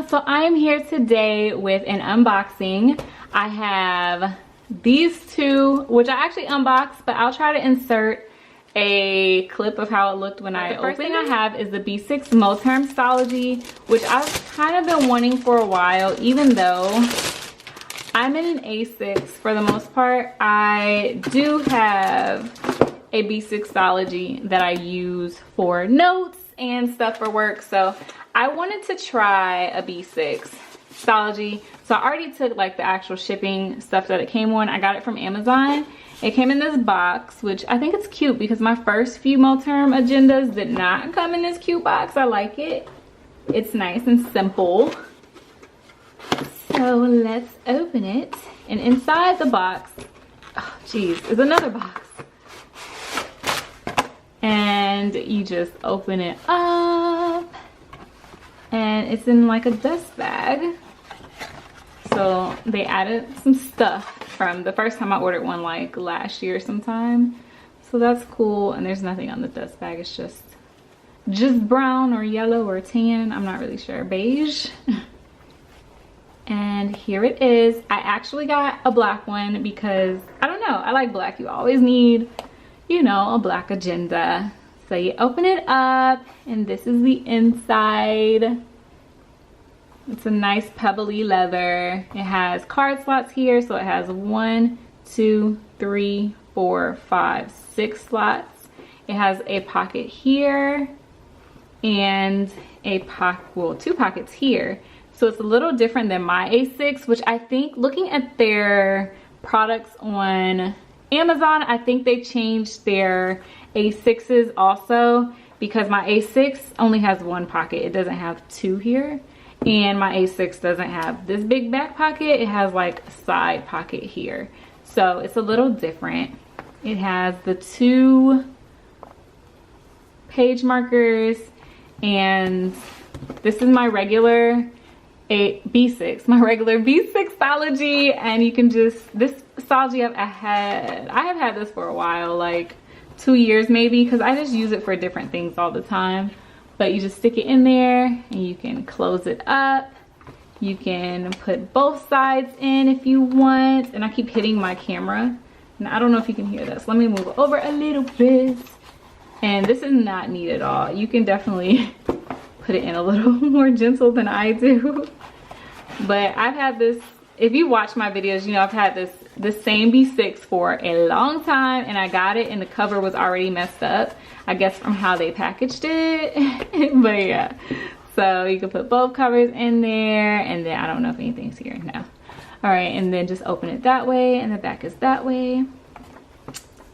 So I am here today with an unboxing. I have these two, which I actually unboxed, but I'll try to insert a clip of how it looked when I opened it. The first thing I have is the B6 Moterm Stalogy, which I've kind of been wanting for a while, even though I'm in an A6 for the most part. I do have a B6 Stalogy that I use for notes and stuff for work, so I wanted to try a B6 Stalogy. So I already took like the actual shipping stuff that it came on. I got it from Amazon. It came in this box, which I think it's cute because my first few Moterm agendas did not come in this cute box. I like it. It's nice and simple. So let's open it. And inside the box, oh geez, is another box. And you just open it up. And it's in like a dust bag. So they added some stuff from the first time I ordered one, like last year sometime. So that's cool. And there's nothing on the dust bag. It's just brown or yellow or tan. I'm not really sure. Beige. And here it is. I actually got a black one because I don't know. I like black. You always need, you know, a black agenda. So you open it up and this is the inside. It's a nice pebbly leather. It has card slots here. So it has 1, 2, 3, 4, 5, 6 slots. It has a pocket here and a pocket, well, 2 pockets here. So it's a little different than my A6, which I think looking at their products on Amazon, I think they changed their A6s also, because my A6 only has 1 pocket. It doesn't have 2 here. And my A6 doesn't have this big back pocket. It has like a side pocket here. So it's a little different. It has the 2 page markers, and this is my regular B6, my regular B6 Stalogy. And you can just, this Stalogy I have had this for a while, like 2 years maybe, because I just use it for different things all the time. But you just stick it in there and you can close it up. You can put both sides in if you want. And I keep hitting my camera and I don't know if you can hear this. Let me move over a little bit. And this is not neat at all. You can definitely put it in a little more gentle than I do. But I've had this, if you watch my videos, you know I've had this same B6 for a long time, and I got it and the cover was already messed up, I guess from how they packaged it. But yeah, so you can put both covers in there, and then I don't know if anything's here now. All right, and then just open it that way, and the back is that way.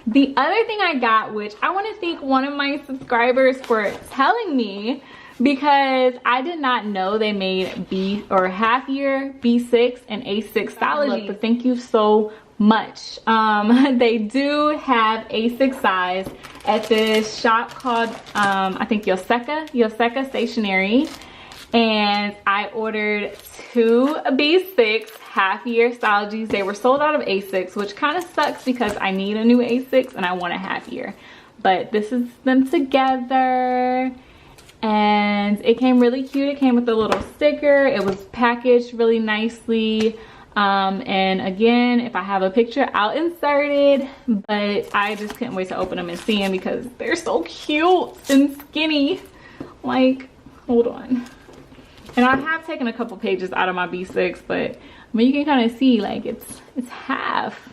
The other thing I got, which I want to thank one of my subscribers for telling me, because I did not know they made B or half year B6 and A6 Stalogy. But thank you so much. They do have A6 size at this shop called I think Yoseka Stationery, and I ordered 2 B6 half year Stalogys. They were sold out of A6, which kind of sucks because I need a new A6 and I want a half year. But this is them together. And it came really cute. It came with a little sticker. It was packaged really nicely. And again, if I have a picture, I'll insert it. But I just couldn't wait to open them and see them because they're so cute and skinny. Like, hold on. And I have taken a couple pages out of my B6, but I mean, you can kind of see like it's half.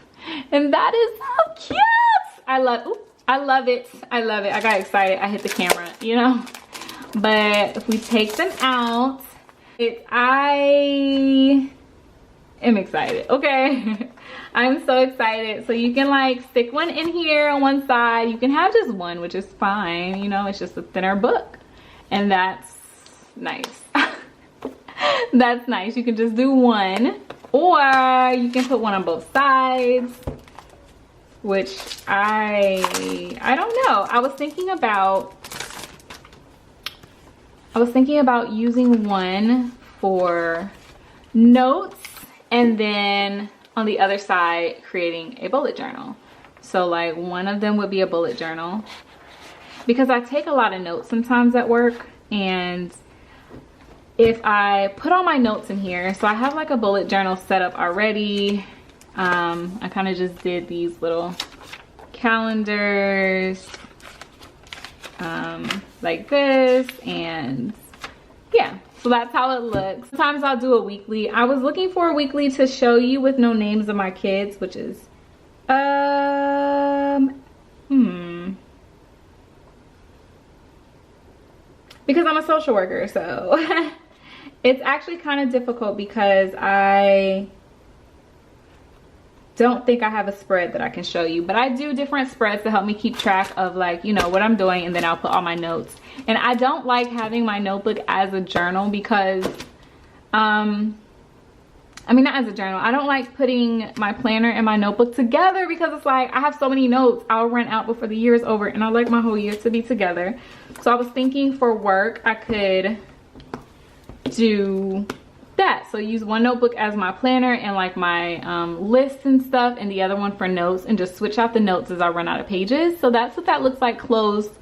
And that is so cute. I love it. I love it. I got excited. I hit the camera, you know. But if we take them out, I am excited, okay? I'm so excited. So you can like stick one in here on one side. You can have just one, which is fine. You know, it's just a thinner book. And that's nice. That's nice. You can just do one. Or you can put one on both sides. Which I don't know. I was thinking about using one for notes and then on the other side creating a bullet journal. So like one of them would be a bullet journal, because I take a lot of notes sometimes at work, and if I put all my notes in here. So I have like a bullet journal set up already. I kind of just did these little calendars like this, and yeah, so that's how it looks. Sometimes I'll do a weekly. I was looking for a weekly to show you with no names of my kids, which is because I'm a social worker, so it's actually kind of difficult because I don't think I have a spread that I can show you, but I do different spreads to help me keep track of, like, you know, what I'm doing, and then I'll put all my notes. And I don't like having my notebook as a journal because I mean, not as a journal. I don't like putting my planner and my notebook together because it's like I have so many notes, I'll run out before the year is over, and I like my whole year to be together. So I was thinking for work I could do that. So use one notebook as my planner and like my lists and stuff, and the other one for notes, and just switch out the notes as I run out of pages. So that's what that looks like closed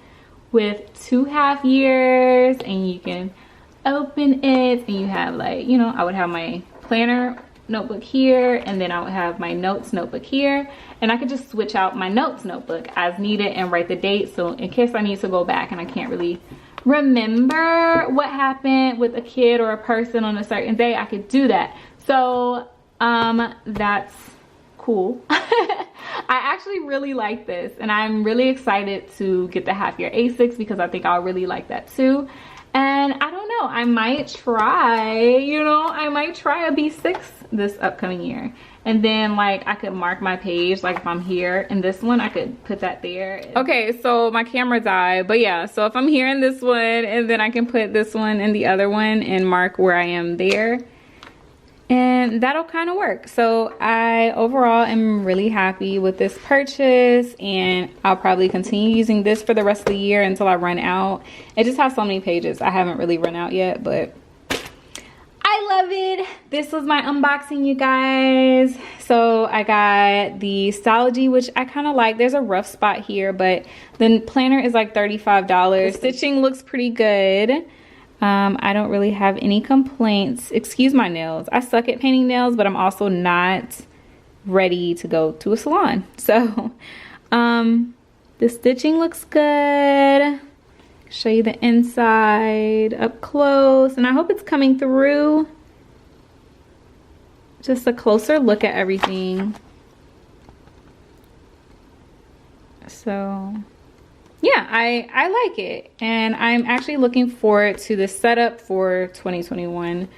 with 2.5 years, and you can open it and you have, like, you know, I would have my planner notebook here, and then I would have my notes notebook here, and I could just switch out my notes notebook as needed and write the date, so in case I need to go back and I can't really remember what happened with a kid or a person on a certain day, I could do that. So that's cool. I actually really like this, and I'm really excited to get the half year A6 because I think I'll really like that too. And I don't know, I might try, you know, I might try a B6 this upcoming year. And then, like, I could mark my page, like if I'm here in this one, I could put that there. Okay, so my camera died, but yeah, so if I'm here in this one, and then I can put this one in the other one and mark where I am there. And that'll kind of work. So I overall am really happy with this purchase, and I'll probably continue using this for the rest of the year until I run out. It just has so many pages. I haven't really run out yet, but I love it. This was my unboxing, you guys. So I got the Stalogy, which I kind of like. There's a rough spot here, but the planner is like $35. Stitching looks pretty good. I don't really have any complaints. Excuse my nails. I suck at painting nails, but I'm also not ready to go to a salon. So the stitching looks good. Show you the inside up close, and I hope it's coming through. Just a closer look at everything. So yeah, I like it, and I'm actually looking forward to the setup for 2021.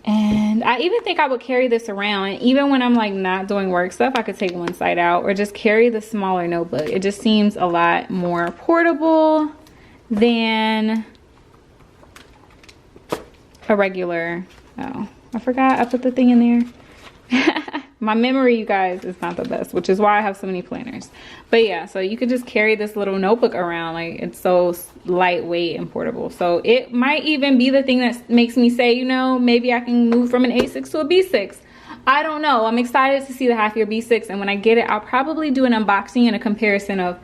And I even think I would carry this around, and even when I'm like not doing work stuff, I could take one side out or just carry the smaller notebook. It just seems a lot more portable than a regular. Oh, I forgot I put the thing in there. My memory, you guys, is not the best, which is why I have so many planners. But yeah, so you could just carry this little notebook around. Like, it's so lightweight and portable. So it might even be the thing that makes me say, you know, maybe I can move from an A6 to a B6. I don't know. I'm excited to see the half year B6, and when I get it, I'll probably do an unboxing and a comparison of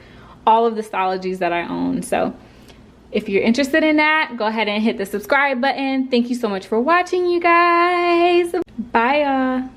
all of the Stalogies that I own. So if you're interested in that, go ahead and hit the subscribe button. Thank you so much for watching, you guys. Bye, y'all.